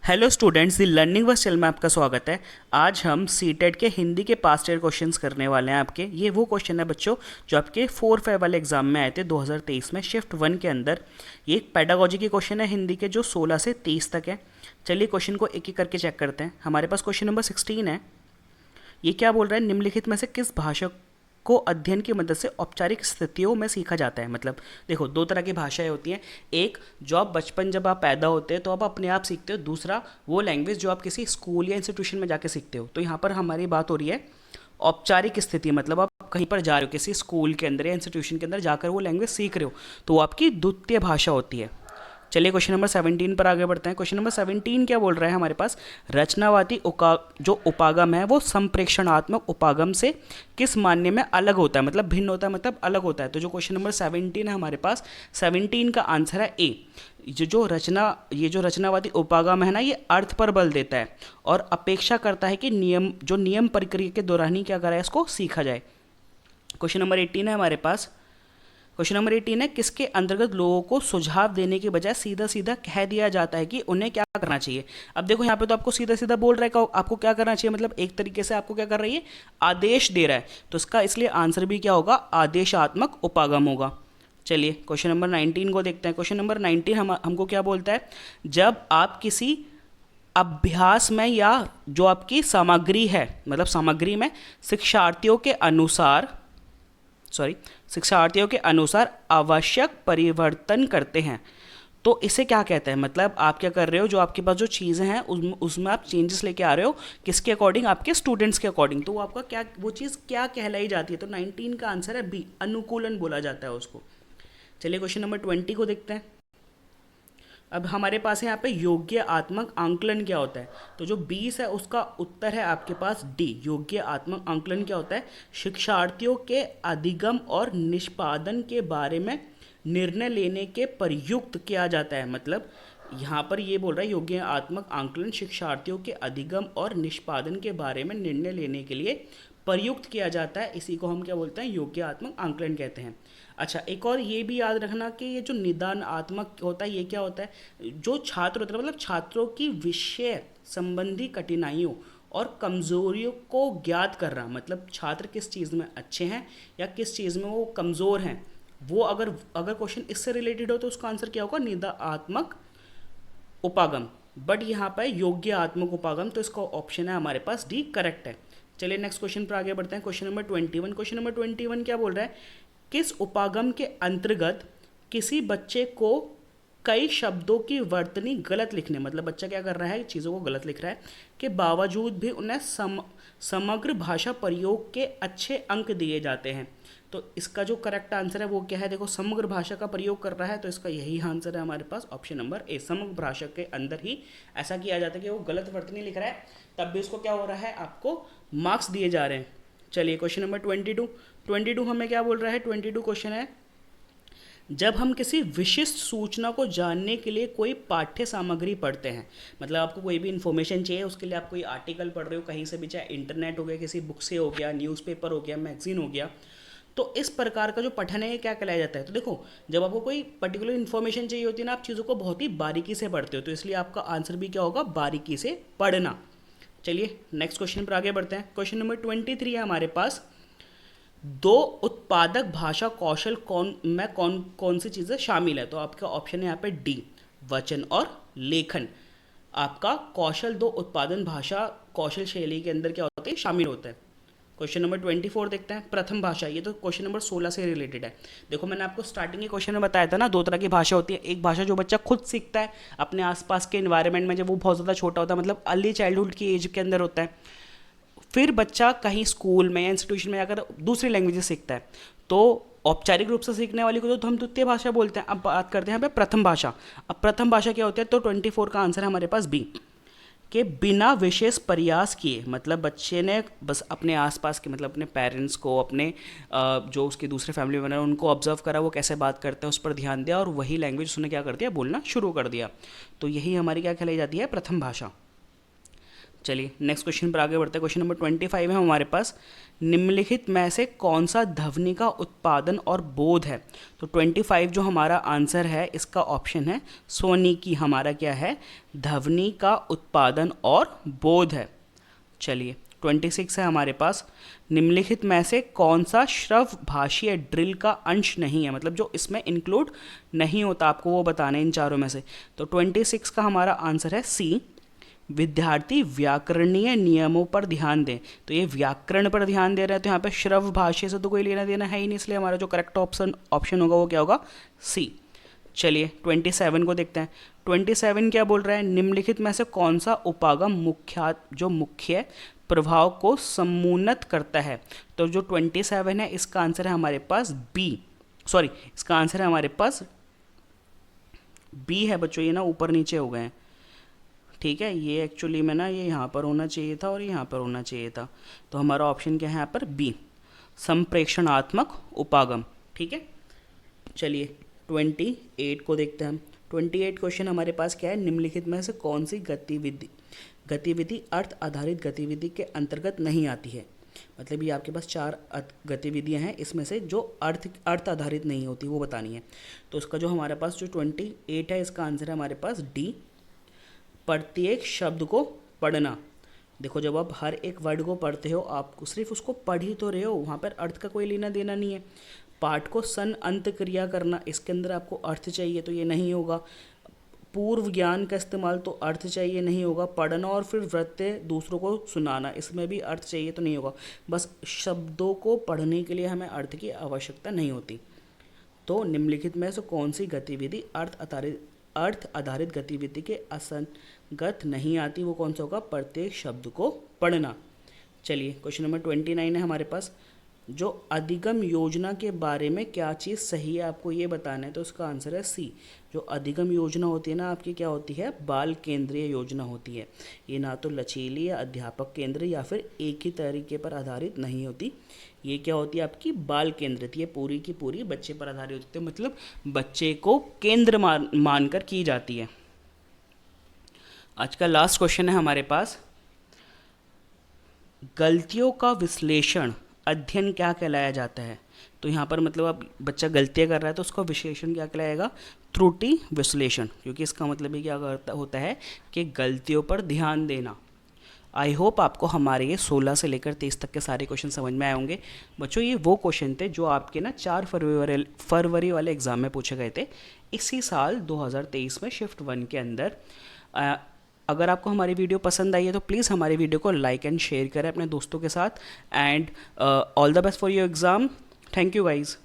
Hello students, the learning verse channel में आपका स्वागत है। आज हम सीटेट के हिंदी के पास्ट ईयर क्वेश्चंस करने वाले हैं आपके। ये वो क्वेश्चन है बच्चों जो आपके 4-5 वाले एग्जाम में आए थे 2023 में शिफ्ट 1 के अंदर। ये एक पेडागोजी के क्वेश्चन है हिंदी के जो 16 से 23 तक है। चलिए क्वेश्चन को एक एक करके चेक करते हैं। हमारे पास क्वेश्चन नंबर 16 है। ये क्या बोल रहा है, निम्नलिखित में से किस भाषा को अध्ययन की मदद से औपचारिक स्थितियों में सीखा जाता है। मतलब देखो, दो तरह की भाषाएं होती हैं। एक जो आप बचपन जब आप पैदा होते हैं तो आप अपने आप सीखते हो, दूसरा वो लैंग्वेज जो आप किसी स्कूल या इंस्टीट्यूशन में जाके सीखते हो। तो यहाँ पर हमारी बात हो रही है औपचारिक स्थिति, मतलब आप कहीं पर जा रहे हो, किसी स्कूल के अंदर या इंस्टीट्यूशन के अंदर जाकर वो लैंग्वेज सीख रहे हो, तो वो आपकी द्वितीय भाषा होती है। चलिए क्वेश्चन नंबर 17 पर आगे बढ़ते हैं। क्वेश्चन नंबर 17 क्या बोल रहा है हमारे पास, रचनावादी जो उपागम है वो संप्रेषणात्मक उपागम से किस मान्य में अलग होता है, मतलब भिन्न होता है, मतलब अलग होता है। तो जो क्वेश्चन नंबर 17 है हमारे पास, 17 का आंसर है ए। ये जो रचनावादी उपागम है ना, ये अर्थ पर बल देता है और अपेक्षा करता है कि नियम प्रक्रिया के दौरान ही क्या करा है, इसको सीखा जाए। क्वेश्चन नंबर 18 है हमारे पास। क्वेश्चन नंबर 18 है, किसके अंतर्गत लोगों को सुझाव देने के बजाय सीधा सीधा कह दिया जाता है कि उन्हें क्या करना चाहिए। अब देखो यहाँ पे तो आपको सीधा सीधा बोल रहा है कि आपको क्या करना चाहिए, मतलब एक तरीके से आपको क्या कर रही है, आदेश दे रहा है। तो इसका इसलिए आंसर भी क्या होगा, आदेशात्मक उपागम होगा। चलिए क्वेश्चन नंबर 19 को देखते हैं। क्वेश्चन नंबर 19 हमको क्या बोलता है, जब आप किसी अभ्यास में या जो आपकी सामग्री है, मतलब सामग्री में शिक्षार्थियों के अनुसार आवश्यक परिवर्तन करते हैं, तो इसे क्या कहते हैं। मतलब आप क्या कर रहे हो, जो आपके पास जो चीज़ें हैं उसमें आप चेंजेस लेके आ रहे हो, किसके अकॉर्डिंग, आपके स्टूडेंट्स के अकॉर्डिंग। तो वो आपका क्या, वो चीज़ क्या कहलाई जाती है। तो 19 का आंसर है बी, अनुकूलन बोला जाता है उसको। चलिए क्वेश्चन नंबर 20 को देखते हैं। अब हमारे पास है यहाँ पे योग्य आत्मक आंकलन क्या होता है। तो जो 20 है उसका उत्तर है आपके पास डी, योग्य आत्मक आंकलन क्या होता है, शिक्षार्थियों के अधिगम और निष्पादन के बारे में निर्णय लेने के प्रयुक्त किया जाता है। मतलब यहाँ पर ये बोल रहा है योग्य आत्मक आंकलन शिक्षार्थियों के अधिगम और निष्पादन के बारे में निर्णय लेने के लिए प्रयुक्त किया जाता है। इसी को हम क्या बोलते हैं, योग्यात्मक आंकलन कहते हैं। अच्छा, एक और ये भी याद रखना कि ये जो निदानात्मक होता है, ये क्या होता है, जो छात्र होता है, मतलब छात्रों की विषय संबंधी कठिनाइयों और कमजोरियों को ज्ञात कर रहा, मतलब छात्र किस चीज़ में अच्छे हैं या किस चीज़ में वो कमज़ोर हैं, वो अगर अगर क्वेश्चन इससे रिलेटेड हो तो उसका आंसर क्या होगा, निदानात्मक उपागम। बट यहाँ पर योग्य आत्मक उपागम, तो इसका ऑप्शन है हमारे पास डी, करेक्ट है। चलिए नेक्स्ट क्वेश्चन पर आगे बढ़ते हैं। Question number 21। क्वेश्चन नंबर 21 क्या बोल रहा है, किस उपागम के अंतर्गत किसी बच्चे को कई शब्दों की वर्तनी गलत लिखने, मतलब बच्चा क्या कर रहा है, चीज़ों को गलत लिख रहा है, के बावजूद भी उन्हें समग्र भाषा प्रयोग के अच्छे अंक दिए जाते हैं। तो इसका जो करेक्ट आंसर है वो क्या है, देखो समग्र भाषा का प्रयोग कर रहा है, तो इसका यही आंसर है हमारे पास, ऑप्शन नंबर ए। समग्र भाषा के अंदर ही ऐसा किया जाता है कि वो गलत वर्तनी लिख रहा है, तब भी उसको क्या हो रहा है, आपको मार्क्स दिए जा रहे हैं। चलिए क्वेश्चन नंबर 22 हमें क्या बोल रहा है। 22 क्वेश्चन है, जब हम किसी विशिष्ट सूचना को जानने के लिए कोई पाठ्य सामग्री पढ़ते हैं, मतलब आपको कोई भी इन्फॉर्मेशन चाहिए, उसके लिए आप कोई आर्टिकल पढ़ रहे हो कहीं से भी, चाहे इंटरनेट हो गया, किसी बुक से हो गया, न्यूज़पेपर हो गया, मैगजीन हो गया, तो इस प्रकार का जो पठन है ये क्या कहलाया जाता है। तो देखो, जब आपको कोई पर्टिकुलर इन्फॉर्मेशन चाहिए होती है ना, आप चीज़ों को बहुत ही बारीकी से पढ़ते हो, तो इसलिए आपका आंसर भी क्या होगा, बारीकी से पढ़ना। चलिए नेक्स्ट क्वेश्चन पर आगे बढ़ते हैं। क्वेश्चन नंबर 23 है हमारे पास, दो उत्पादक भाषा कौशल कौन कौन सी चीज़ें शामिल है। तो आपका ऑप्शन है यहाँ पे डी, वचन और लेखन। आपका कौशल दो उत्पादन भाषा कौशल शैली के अंदर क्या होते हैं, शामिल होता है। क्वेश्चन नंबर 24 देखते हैं, प्रथम भाषा। ये तो क्वेश्चन नंबर 16 से रिलेटेड है। देखो मैंने आपको स्टार्टिंग के क्वेश्चन में बताया था ना, दो तरह की भाषा होती है। एक भाषा जो बच्चा खुद सीखता है अपने आसपास के इन्वायरमेंट में, जब वो बहुत ज़्यादा छोटा होता है, मतलब अर्ली चाइल्डहुड की एज के अंदर होता है। फिर बच्चा कहीं स्कूल में या इंस्टीट्यूशन में जाकर दूसरी लैंग्वेजेस सीखता है, तो औपचारिक रूप से सीखने वाली को तो हम द्वितीय भाषा बोलते हैं। अब बात करते हैं यहाँ पे प्रथम भाषा। अब प्रथम भाषा क्या होती है, तो 24 का आंसर है हमारे पास बी, कि बिना विशेष प्रयास किए, मतलब बच्चे ने बस अपने आसपास के, मतलब अपने पेरेंट्स को, अपने जो उसके दूसरे फैमिली मेम्बर हैं उनको ऑब्जर्व करा, वो कैसे बात करते हैं उस पर ध्यान दिया और वही लैंग्वेज उसने क्या कर दिया, बोलना शुरू कर दिया। तो यही हमारी क्या कहलाई जाती है, प्रथम भाषा। चलिए नेक्स्ट क्वेश्चन पर आगे बढ़ते हैं। क्वेश्चन नंबर 25 है हमारे पास, निम्नलिखित में से कौन सा ध्वनि का उत्पादन और बोध है। तो 25 जो हमारा आंसर है इसका ऑप्शन है स्वनिकी, हमारा क्या है, ध्वनि का उत्पादन और बोध है। चलिए 26 है हमारे पास, निम्नलिखित में से कौन सा श्रव भाषीय ड्रिल का अंश नहीं है, मतलब जो इसमें इंक्लूड नहीं होता, आपको वो बताना है इन चारों में से। तो 26 का हमारा आंसर है सी, विद्यार्थी व्याकरणीय नियमों पर ध्यान दें। तो ये व्याकरण पर ध्यान दे रहे हैं, तो यहाँ पे श्रव भाष्य से तो कोई लेना देना है ही नहीं, इसलिए हमारा जो करेक्ट ऑप्शन होगा वो क्या होगा, सी। चलिए 27 को देखते हैं। 27 क्या बोल रहा है, निम्नलिखित में से कौन सा उपागम मुख्य प्रभाव को सम्मुन्नत करता है। तो जो 27 है इसका आंसर है हमारे पास बी, सॉरी इसका आंसर है हमारे पास बी है बच्चों, ये ना ऊपर नीचे हो गए हैं, ठीक है, ये एक्चुअली में ना ये यहाँ पर होना चाहिए था और यहाँ पर होना चाहिए था। तो हमारा ऑप्शन क्या है यहाँ पर, बी, संप्रेषणात्मक उपागम। ठीक है, चलिए 28 को देखते हैं हम। 28 क्वेश्चन हमारे पास क्या है, निम्नलिखित में से कौन सी गतिविधि अर्थ आधारित गतिविधि के अंतर्गत नहीं आती है। मतलब ये आपके पास 4 गतिविधियां हैं, इसमें से जो अर्थ आधारित नहीं होती वो बतानी है। तो उसका जो हमारे पास जो 28 है इसका आंसर है हमारे पास डी, प्रत्येक शब्द को पढ़ना। देखो जब आप हर एक वर्ड को पढ़ते हो, आप सिर्फ उसको पढ़ ही तो रहे हो, वहाँ पर अर्थ का कोई लेना देना नहीं है। पाठ को सन अंत क्रिया करना, इसके अंदर आपको अर्थ चाहिए तो ये नहीं होगा। पूर्व ज्ञान का इस्तेमाल तो अर्थ चाहिए, नहीं होगा। पढ़ना और फिर वृत्य दूसरों को सुनाना, इसमें भी अर्थ चाहिए तो नहीं होगा। बस शब्दों को पढ़ने के लिए हमें अर्थ की आवश्यकता नहीं होती। तो निम्नलिखित में से कौन सी गतिविधि अर्थ आधारित गतिविधि के असंगत नहीं आती, वो कौन सा होगा, प्रत्येक शब्द को पढ़ना। चलिए क्वेश्चन नंबर 29 है हमारे पास, जो अधिगम योजना के बारे में क्या चीज़ सही है आपको ये बताना है। तो उसका आंसर है सी, जो अधिगम योजना होती है ना आपकी क्या होती है, बाल केंद्रीय योजना होती है। ये ना तो लचीली या अध्यापक केंद्र या फिर एक ही तरीके पर आधारित नहीं होती, ये क्या होती है आपकी बाल केंद्रित, ये पूरी की पूरी बच्चे पर आधारित होती है, मतलब बच्चे को केंद्र मानकर की जाती है। आज का लास्ट क्वेश्चन है हमारे पास, गलतियों का विश्लेषण अध्ययन क्या कहलाया जाता है। तो यहाँ पर मतलब अब बच्चा गलतियाँ कर रहा है तो उसका विश्लेषण क्या कहलाएगा, त्रुटि विश्लेषण, क्योंकि इसका मतलब ही क्या होता है कि गलतियों पर ध्यान देना। आई होप आपको हमारे ये 16 से लेकर 23 तक के सारे क्वेश्चन समझ में आए होंगे। बच्चों ये वो क्वेश्चन थे जो आपके ना 4 फरवरी वाले एग्ज़ाम में पूछे गए थे इसी साल 2023 में शिफ्ट 1 के अंदर। अगर आपको हमारी वीडियो पसंद आई है तो प्लीज़ हमारी वीडियो को लाइक एंड शेयर करें अपने दोस्तों के साथ। And all the best for your exam. Thank you guys.